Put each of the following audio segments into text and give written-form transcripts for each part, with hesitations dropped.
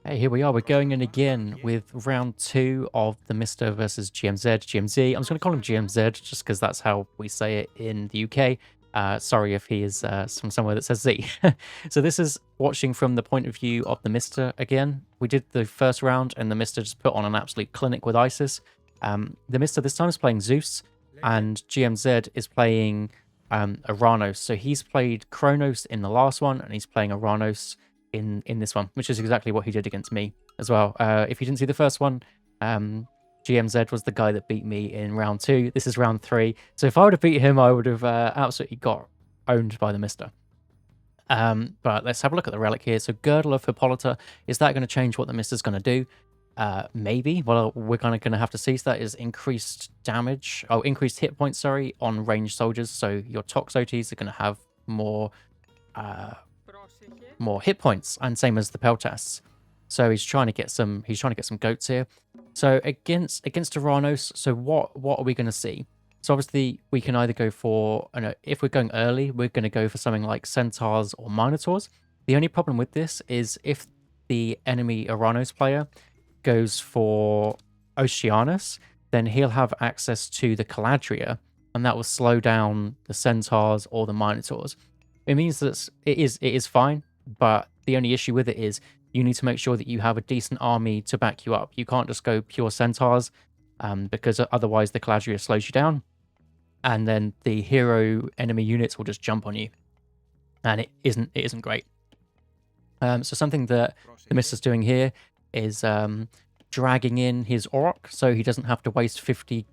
Hey, here we are. We're going in again with round 2 of the Mr. versus GMZ. GMZ. I'm just going to call him GMZ just because that's how we say it in the UK. Sorry if he is from somewhere that says Z. So this is watching from the point of view of the Mr. again. We did the first round and the Mr. just put on an absolute clinic with Isis. The Mr. this time is playing Zeus and GMZ is playing Aranos. So he's played Kronos in the last one and he's playing Aranos in this one, which is exactly what he did against me as well. If you didn't see the first one, GMZ was the guy that beat me in round 2. This is round 3. So if I would have beat him, I would have absolutely got owned by the Mister. But let's have a look at the relic here. So Girdle of Hippolyta, is that going to change what the Mister's going to do? Maybe. Well, we're going to have to see. So that is increased damage. Oh, increased hit points, sorry, on ranged soldiers. So your Toxotes are going to have more hit points, and same as the Peltasts. So he's trying to get some goats here. So against Aranos, so what are we going to see? So obviously we can either go for, if we're going early, we're going to go for something like Centaurs or Minotaurs. The only problem with this is if the enemy Aranos player goes for Oceanus, then he'll have access to the Caladria, and that will slow down the Centaurs or the Minotaurs. It means that it is fine, but the only issue with it is you need to make sure that you have a decent army to back you up. You can't just go pure Centaurs, because otherwise the Caladria slows you down, and then the hero enemy units will just jump on you, and it isn't great. So something that the Mister's doing here is dragging in his Auroch, so he doesn't have to waste 50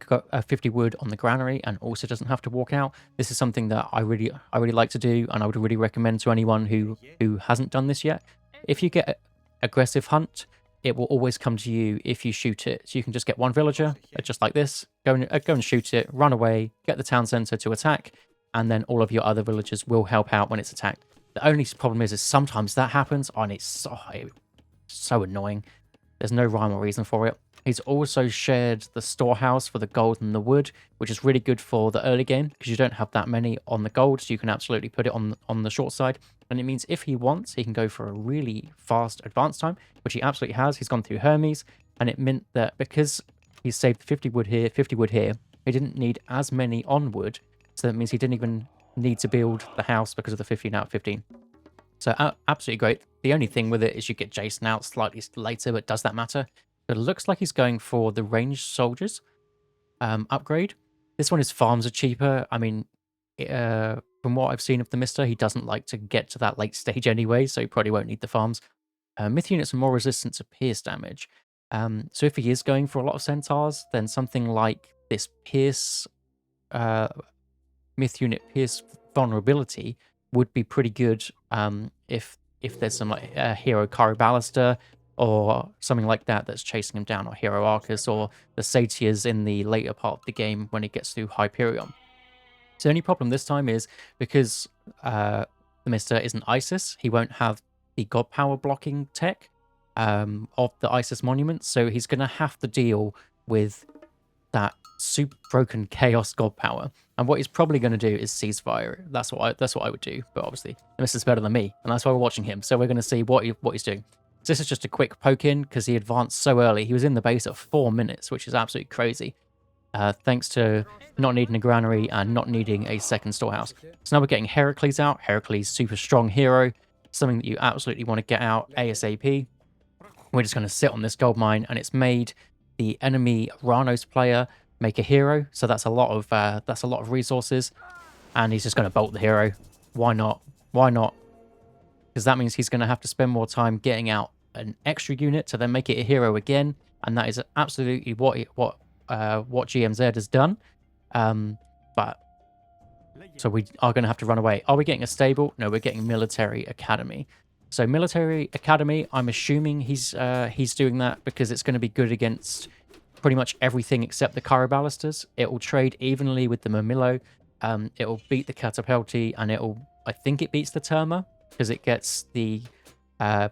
wood on the granary, and also doesn't have to walk out. This is something that I really like to do, and I would really recommend to anyone who hasn't done this yet. If you get aggressive hunt, it will always come to you if you shoot it. So you can just get one villager, just like this, go and shoot it, run away, get the town center to attack, and then all of your other villagers will help out when it's attacked. The only problem is sometimes that happens, and it's so annoying. There's no rhyme or reason for it. He's also shared the storehouse for the gold and the wood, which is really good for the early game because you don't have that many on the gold, so you can absolutely put it on the short side. And it means if he wants, he can go for a really fast advance time, which he absolutely has. He's gone through Hermes, and it meant that because he's saved 50 wood here, 50 wood here, he didn't need as many on wood, so that means he didn't even need to build the house because of the 15 out of 15. So absolutely great. The only thing with it is you get Jason out slightly later, but does that matter? But it looks like he's going for the ranged soldiers upgrade. This one, his farms are cheaper. I mean, from what I've seen of the Mister, he doesn't like to get to that late stage anyway, so he probably won't need the farms. Myth units are more resistant to pierce damage. So if he is going for a lot of centaurs, then something like this pierce myth unit pierce vulnerability would be pretty good if there's some like hero Cariballister or something like that that's chasing him down, or hero Arcus, or the Satyrs in the later part of the game when he gets through Hyperion. So the only problem this time is because the Mister isn't Isis, he won't have the god power blocking tech of the Isis monument, so he's going to have to deal with that super broken chaos god power. And what he's probably going to do is ceasefire. That's what I would do. But obviously, the Mister's better than me, and that's why we're watching him. So we're going to see what he's doing. So this is just a quick poke in because he advanced so early. He was in the base at 4 minutes, which is absolutely crazy. Thanks to not needing a granary and not needing a second storehouse. So now we're getting Heracles out. Heracles, super strong hero, something that you absolutely want to get out ASAP. We're just going to sit on this gold mine, and it's made the enemy Ranos player make a hero, so that's a lot of resources, and he's just going to bolt the hero. Why not? Because that means he's going to have to spend more time getting out an extra unit to then make it a hero again, and that is absolutely what GMZ has done. But so we are going to have to run away. Are we getting a stable? No, we're getting military academy. So military academy, I'm assuming he's doing that because it's going to be good against pretty much everything except the Caraballisters. It will trade evenly with the Murmillo. It will beat the Catapulti, and I think it beats the Terma because it gets the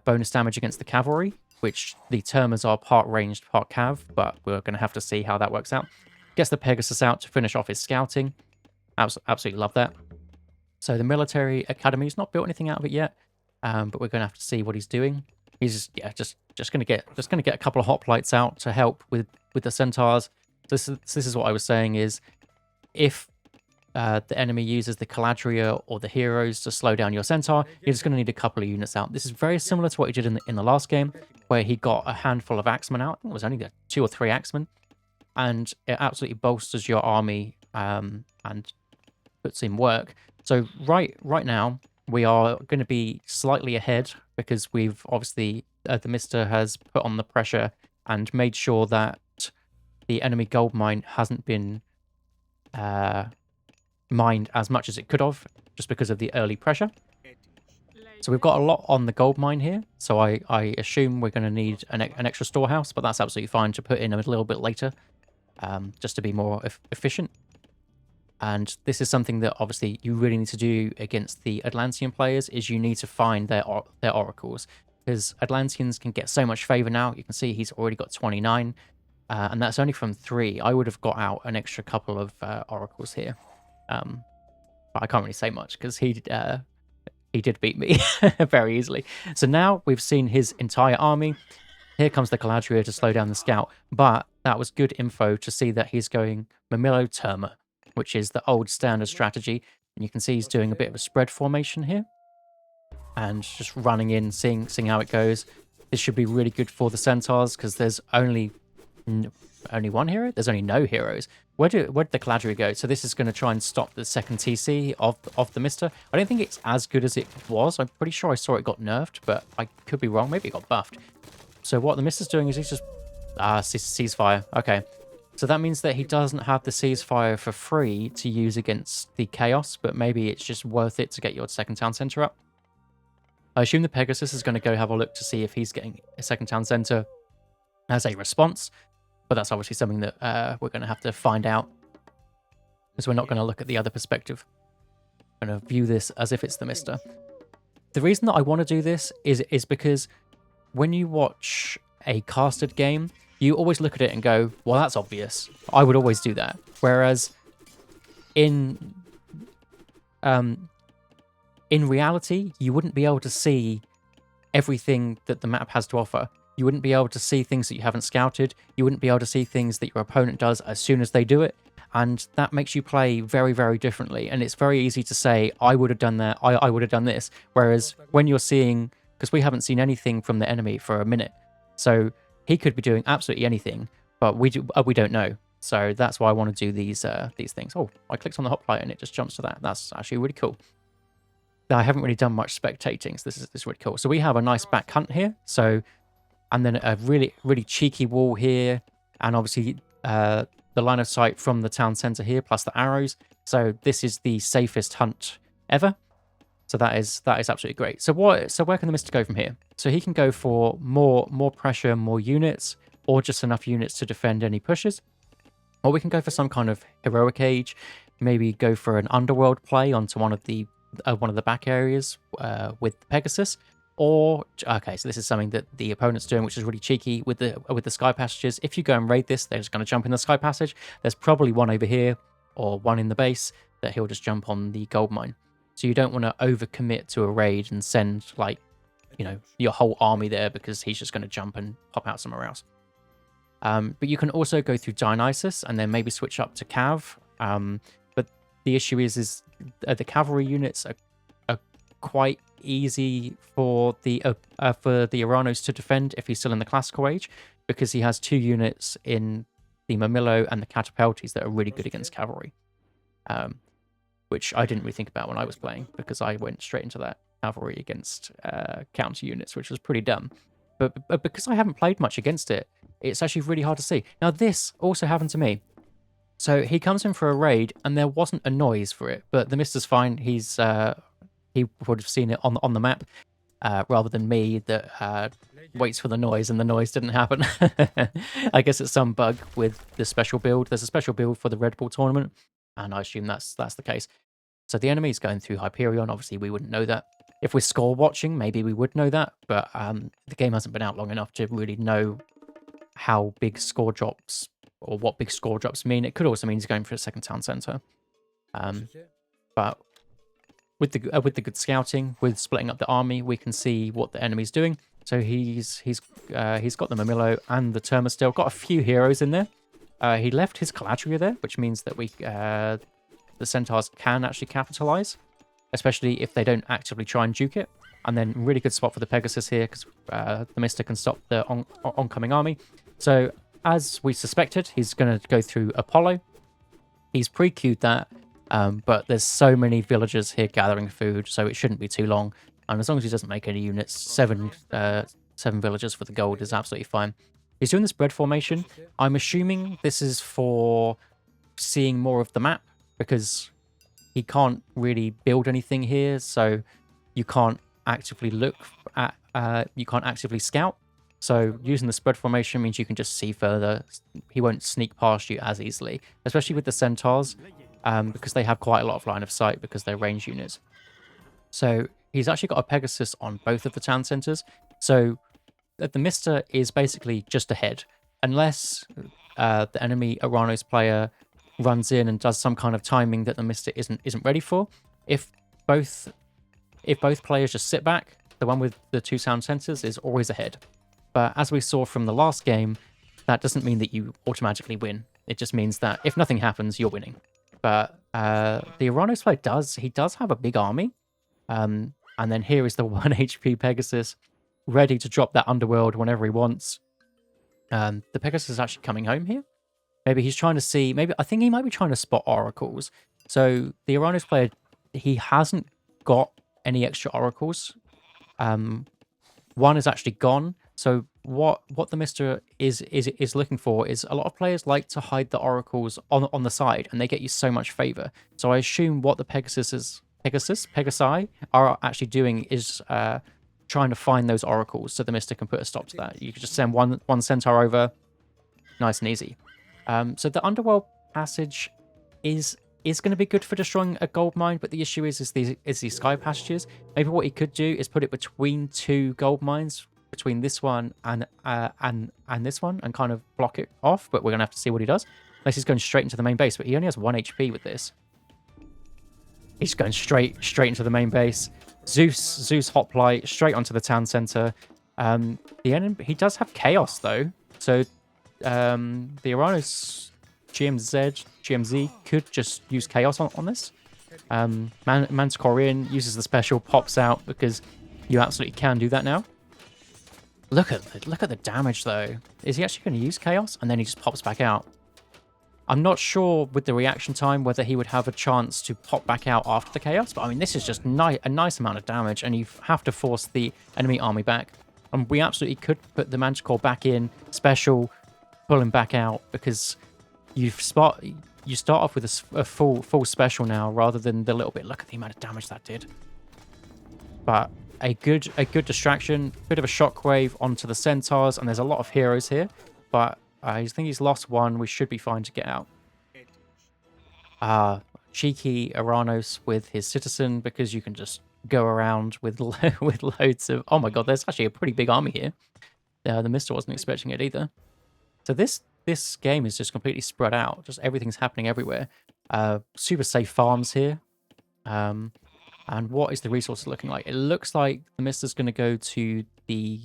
bonus damage against the cavalry, which the Termas are part ranged, part cav, but we're going to have to see how that works out. Gets the Pegasus out to finish off his scouting. Absolutely love that. So the military academy, he's not built anything out of it yet, but we're going to have to see what he's doing. He's just gonna get a couple of hoplites out to help with the centaurs. This is what I was saying is if the enemy uses the Caladria or the heroes to slow down your centaur, you're just going to need a couple of units out. This is very similar to what he did in the last game, where he got a handful of axemen out. I think it was only 2 or 3 axemen, and it absolutely bolsters your army and puts in work. So right now, we are going to be slightly ahead because we've obviously, the Mister has put on the pressure and made sure that the enemy gold mine hasn't been mined as much as it could have, just because of the early pressure. So we've got a lot on the gold mine here, so I assume we're going to need an extra storehouse, but that's absolutely fine to put in a little bit later, just to be more efficient. And this is something that obviously you really need to do against the Atlantean players, is you need to find their oracles, because Atlanteans can get so much favor now. You can see he's already got 29, and that's only from 3. I would have got out an extra couple of oracles here. But I can't really say much because he did beat me very easily. So now we've seen his entire army. Here comes the Caladria to slow down the scout, but that was good info to see that he's going Mamilo Terma, which is the old standard strategy. And you can see he's doing a bit of a spread formation here and just running in, seeing how it goes. This should be really good for the centaurs because there's only one hero? There's only no heroes. Where did the Caladria go? So this is going to try and stop the second TC of the Mister. I don't think it's as good as it was. I'm pretty sure I saw it got nerfed, but I could be wrong. Maybe it got buffed. So what the Mister's doing is he's just... ceasefire. Okay. So that means that he doesn't have the ceasefire for free to use against the Chaos, but maybe it's just worth it to get your second town center up. I assume the Pegasus is going to go have a look to see if he's getting a second town center as a response. But that's obviously something that we're going to have to find out, because we're not going to look at the other perspective. We're going to view this as if it's the Mister. The reason that I want to do this is because when you watch a casted game, you always look at it and go, well, that's obvious. I would always do that. Whereas in reality, you wouldn't be able to see everything that the map has to offer. You wouldn't be able to see things that you haven't scouted. You wouldn't be able to see things that your opponent does as soon as they do it. And that makes you play very, very differently. And it's very easy to say, I would have done that, I would have done this. Whereas when you're seeing, because we haven't seen anything from the enemy for a minute. So he could be doing absolutely anything, but we don't know. So that's why I want to do these things. Oh, I clicked on the hoplite and it just jumps to that. That's actually really cool. Now, I haven't really done much spectating, so this is really cool. So we have a nice back hunt here. So... and then a really, really cheeky wall here. And obviously the line of sight from the town center here, plus the arrows. So this is the safest hunt ever. So that is absolutely great. So where can the Mister go from here? So he can go for more pressure, more units, or just enough units to defend any pushes. Or we can go for some kind of heroic age. Maybe go for an underworld play onto one of the back areas with Pegasus. Or, okay, so this is something that the opponent's doing, which is really cheeky with the sky passages. If you go and raid this, they're just going to jump in the sky passage. There's probably one over here or one in the base that he'll just jump on the gold mine. So you don't want to overcommit to a raid and send, like, you know, your whole army there because he's just going to jump and pop out somewhere else. But you can also go through Dionysus and then maybe switch up to Cav. But the issue is the cavalry units are quite easy for the Uranos to defend if he's still in the classical age, because he has 2 units in the Mamilo and the Catapultis that are really good against cavalry, which I didn't really think about when I was playing, because I went straight into that cavalry against counter units, which was pretty dumb. But because I haven't played much against it, it's actually really hard to see. Now, this also happened to me. So he comes in for a raid and there wasn't a noise for it, but the Mister's fine. He would have seen it on the map, rather than me that waits for the noise and the noise didn't happen. I guess it's some bug with the special build. There's a special build for the Red Bull tournament, and I assume that's the case. So the enemy's going through Hyperion. Obviously, we wouldn't know that. If we're score watching, maybe we would know that, but the game hasn't been out long enough to really know how big score drops or what big score drops mean. It could also mean he's going for a second town center. But with the good scouting, with splitting up the army, we can see what the enemy's doing. So he's got the Mamillo and the Termasteel. Got a few heroes in there. He left his Caladria there, which means that the Centaurs can actually capitalize, especially if they don't actively try and juke it. And then really good spot for the Pegasus here, because the Mista can stop the oncoming army. So as we suspected, he's going to go through Apollo. He's pre-queued that, but there's so many villagers here gathering food, so it shouldn't be too long. And as long as he doesn't make any units, seven villagers for the gold is absolutely fine. He's doing this bread formation. I'm assuming this is for seeing more of the map, because he can't really build anything here, so you can't actively look at, you can't actively scout. So using the spread formation means you can just see further. He won't sneak past you as easily, especially with the Centaurs, because they have quite a lot of line of sight because they're range units. So he's actually got a Pegasus on both of the town centers. So the Mista is basically just ahead, unless the enemy Aranos player runs in and does some kind of timing that the Mista isn't ready for. If both players just sit back, the one with the two town centers is always ahead. But as we saw from the last game, that doesn't mean that you automatically win. It just means that if nothing happens, you're winning. But the Aranos player does have a big army. And then here is the 1 HP Pegasus, ready to drop that underworld whenever he wants. The Pegasus is actually coming home here. Maybe he's trying to see, I think he might be trying to spot oracles. So the Aranos player, he hasn't got any extra oracles. One is actually gone. So what the Mista is looking for is, a lot of players like to hide the oracles on the side, and they get you so much favor. So I assume what the Pegasi are actually doing is trying to find those oracles, so the Mista can put a stop to that. You could just send one centaur over, nice and easy. So the underworld passage is going to be good for destroying a gold mine, but the issue is these sky passages. Maybe what he could do is put it between two gold mines, between this one and this one, and kind of block it off. But we're gonna have to see what he does. Unless he's going straight into the main base, but he only has 1 HP with this. He's going straight into the main base. Zeus hoplite straight onto the town center. The enemy, he does have chaos though, so the Aranos GMZ could just use chaos on this. Manticore in, uses the special, pops out, because you absolutely can do that now. Look at the damage though. Is he actually going to use chaos? And then he just pops back out. I'm not sure with the reaction time whether he would have a chance to pop back out after the chaos, but I mean, this is just a nice amount of damage, and you have to force the enemy army back. And we absolutely could put the Manticore back in, special, pull him back out, because you start off with a full special now, rather than the little bit. Look at the amount of damage that did. But a good distraction, bit of a shockwave onto the Centaurs, and there's a lot of heroes here, but I think he's lost one. We should be fine to get out. Cheeky Aranos with his citizen, because you can just go around with loads of... Oh my god, there's actually a pretty big army here. The Mista wasn't expecting it either. So this game is just completely spread out. Just everything's happening everywhere. Super safe farms here. And what is the resources looking like? It looks like the Mista's going to go to the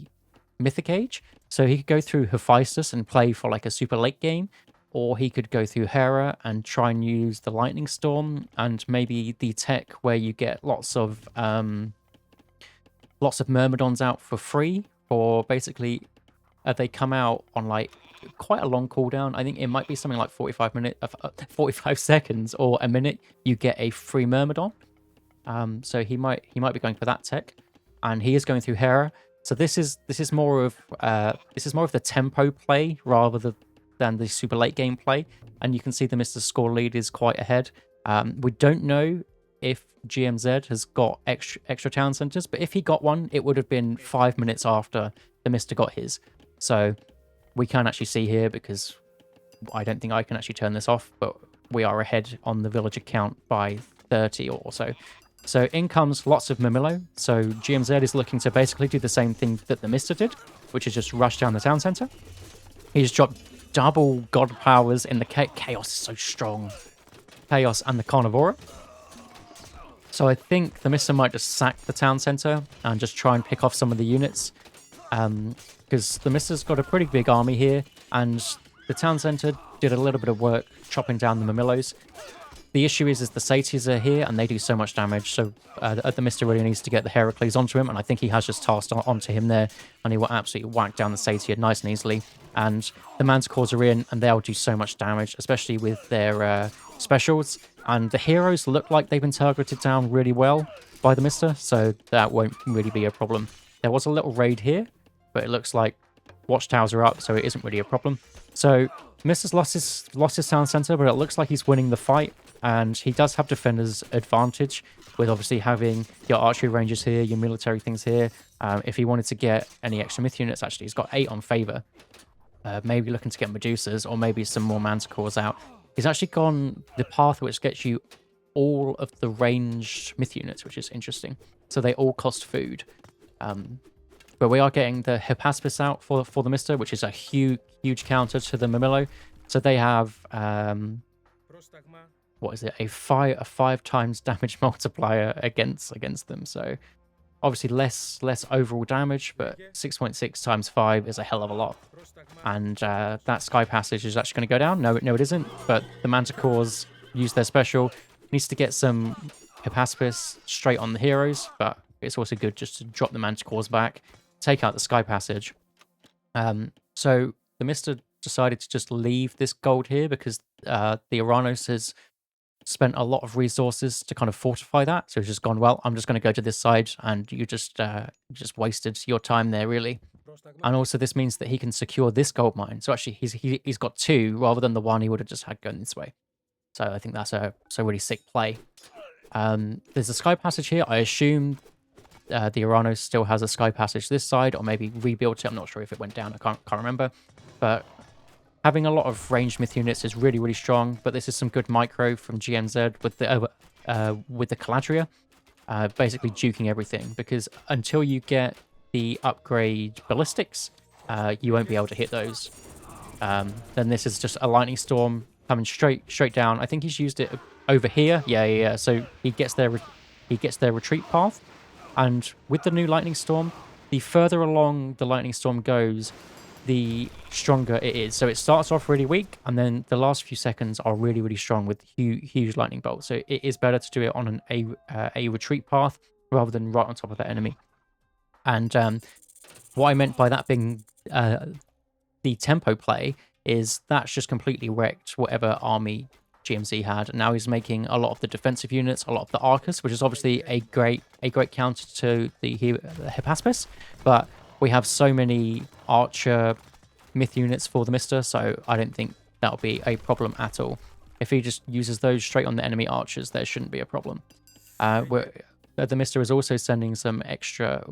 Mythic Age. So he could go through Hephaestus and play for like a super late game. Or he could go through Hera and try and use the Lightning Storm, and maybe the tech where you get lots of Myrmidons out for free. Or basically, they come out on like quite a long cooldown. I think it might be something like 45 seconds or a minute. You get a free Myrmidon. So he might be going for that tech, and he is going through Hera. So this is more of the tempo play rather than the super late game play. And you can see the Mr. Score lead is quite ahead. We don't know if GMZ has got extra town centers, but if he got one, it would have been 5 minutes after the Mr. got his. So we can actually see here, because I don't think I can actually turn this off, but we are ahead on the villager count by 30 or so. So in comes lots of Mamillo. So GMZ is looking to basically do the same thing that the Mista did, which is just rush down the town center. He's dropped double god powers in the chaos is so strong. Chaos and the Carnivora. So I think the Mista might just sack the town center and just try and pick off some of the units. Because the Mister's got a pretty big army here, and the town centre did a little bit of work chopping down the Mamillos. The issue is the Satyrs are here, and they do so much damage, so the Mister really needs to get the Heracles onto him, and I think he has just tossed onto him there, and he will absolutely whack down the Satyr nice and easily. And the Manticores are in, and they'll do so much damage, especially with their specials. And the heroes look like they've been targeted down really well by the Mister, so that won't really be a problem. There was a little raid here, but it looks like watchtowers are up, so it isn't really a problem. So Mister's lost his town center, but it looks like he's winning the fight, and he does have defender's advantage with obviously having your archery ranges here, your military things here. If he wanted to get any extra myth units, actually, he's got 8 on favor. Maybe looking to get Medusas or maybe some more Manticores out. He's actually gone the path which gets you all of the ranged myth units, which is interesting. So they all cost food. But we are getting the Hippaspis out for the Mister, which is a huge counter to the Mamillo. So they have what is it? A 5 times damage multiplier against them. So obviously less overall damage, but 6.6 times 5 is a hell of a lot. And that Sky Passage is actually going to go down. No, it isn't. But the Manticores use their special. Needs to get some Hippaspis straight on the heroes, but it's also good just to drop the Manticores back, take out the Sky Passage. So the Mister decided to just leave this gold here because the Uranus has spent a lot of resources to kind of fortify that. So he's just gone, well, I'm just going to go to this side, and you just wasted your time there, really. And also this means that he can secure this gold mine. So actually he's got 2 rather than the 1 he would have just had going this way. So I think that's a really sick play. There's a Sky Passage here. I assume the Uranus still has a Sky Passage this side, or maybe rebuilt it. I'm not sure if it went down. I can't remember. But having a lot of ranged myth units is really strong. But this is some good micro from GMZ with the Caladria, basically juking everything. Because until you get the upgrade ballistics, you won't be able to hit those. Then this is just a lightning storm coming straight down. I think he's used it over here. Yeah. So he gets their retreat path. And with the new lightning storm, the further along the lightning storm goes, the stronger it is. So it starts off really weak, and then the last few seconds are really strong with huge lightning bolts. So it is better to do it on a retreat path rather than right on top of the enemy. And what I meant by that being the tempo play is that's just completely wrecked whatever army GMZ had, and now he's making a lot of the defensive units, a lot of the Arcus, which is obviously a great counter to the Hippaspis, but we have so many Archer myth units for the Mister, so I don't think that'll be a problem at all. If he just uses those straight on the enemy archers, there shouldn't be a problem. The Mister is also sending some extra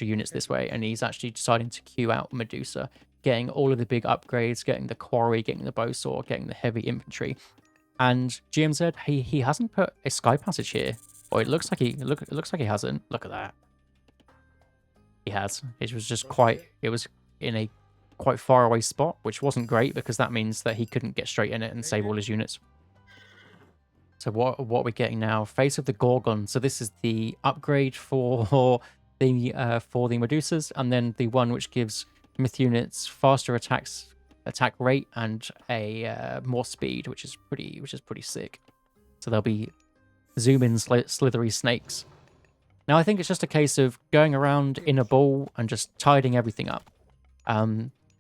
units this way, and he's actually deciding to queue out Medusa, getting all of the big upgrades, getting the quarry, getting the bowsaw, getting the heavy infantry. And GMZ, he hasn't put a Sky Passage here, or it looks like he hasn't. Look at that. He has. It was in a quite far away spot, which wasn't great because that means that he couldn't get straight in it and save all his units. So what are we getting now? Face of the Gorgon. So this is the upgrade for the Medusas, and then the one which gives myth units faster attack rate and a more speed, which is pretty sick. So they'll be zoom in slithery snakes. Now I think it's just a case of going around in a ball and just tidying everything up.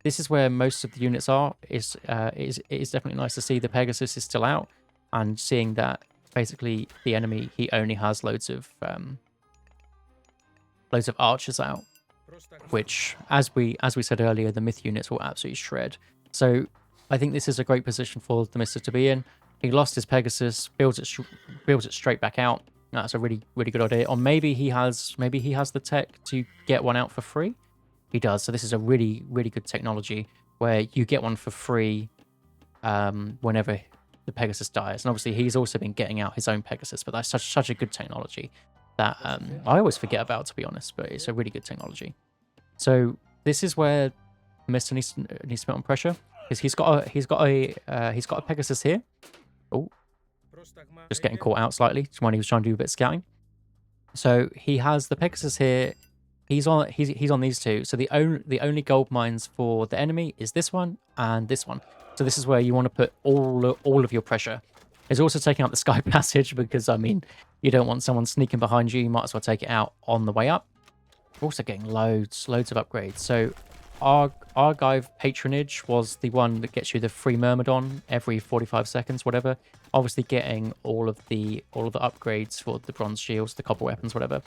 This is where most of the units are. It is definitely nice to see the Pegasus is still out, and seeing that basically the enemy, he only has loads of archers out, which as we said earlier, the myth units will absolutely shred. So I think this is a great position for the Mister to be in. He lost his Pegasus, builds it straight back out. That's a really good idea. Or maybe he has the tech to get one out for free. He does. So this is a really good technology where you get one for free whenever the Pegasus dies. And obviously he's also been getting out his own Pegasus, but that's such a good technology that I always forget about, to be honest, but it's a really good technology. So this is where Mr. needs to put on pressure, because he's got a Pegasus here. Oh, just getting caught out slightly when he was trying to do a bit of scouting. So he has the Pegasus here He's on these two. So the only gold mines for the enemy is this one and this one. So this is where you want to put all of your pressure. He's also taking out the sky passage because I mean you don't want someone sneaking behind you. You might as well take it out on the way up. We're also getting loads of upgrades. So Argive Patronage was the one that gets you the free Myrmidon every 45 seconds, whatever. Obviously getting all of the upgrades for the bronze shields, the copper weapons, whatever.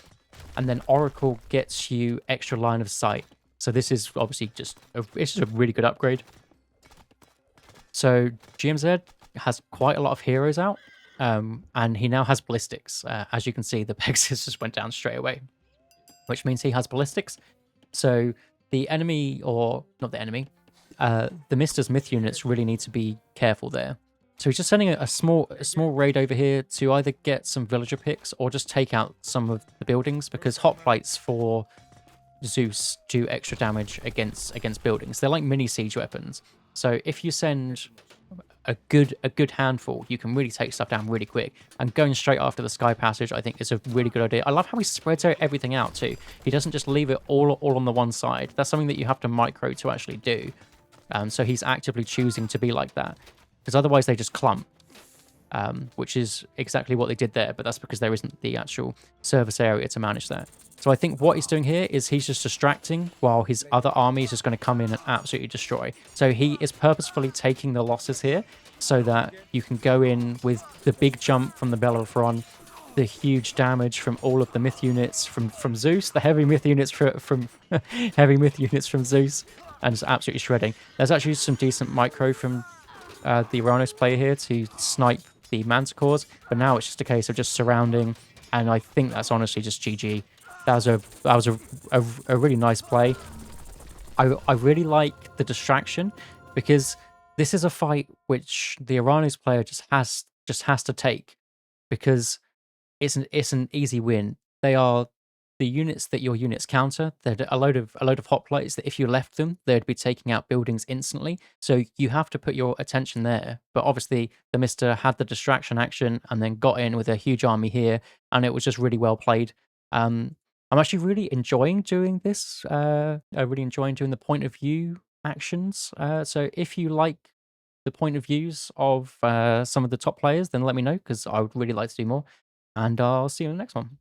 And then Oracle gets you extra line of sight. So this is obviously it's just a really good upgrade. So GMZ has quite a lot of heroes out, and he now has ballistics. As you can see, the Pegasus just went down straight away, which means he has ballistics. So the enemy, or not the enemy, the Mister's myth units really need to be careful there. So he's just sending a small raid over here to either get some villager picks or just take out some of the buildings, because hoplites for Zeus do extra damage against buildings. They're like mini siege weapons. So if you send a good handful, you can really take stuff down really quick. And going straight after the sky passage, I think, is a really good idea. I love how he spreads everything out too. He doesn't just leave it all on the one side. That's something that you have to micro to actually do. So he's actively choosing to be like that, because otherwise they just clump. Which is exactly what they did there, but that's because there isn't the actual service area to manage that. So I think what he's doing here is he's just distracting while his other army is just going to come in and absolutely destroy. So he is purposefully taking the losses here so that you can go in with the big jump from the Bellerophon, the huge damage from all of the myth units from Zeus, the heavy myth units from heavy myth units from Zeus, and just absolutely shredding. There's actually some decent micro from the Uranus player here to snipe the Manticores, but now it's just a case of just surrounding, and I think that's honestly just GG. That was a really nice play. I really like the distraction, because this is a fight which the Uranus player just has to take, because it's an easy win. They are the units that your units counter. They're a load of hoplites that if you left them, they'd be taking out buildings instantly. So you have to put your attention there. But obviously, the Mister had the distraction action and then got in with a huge army here, and it was just really well played. I'm actually really enjoying doing this. I really enjoying doing the point of view actions. So if you like the point of views of some of the top players, then let me know, because I would really like to do more. And I'll see you in the next one.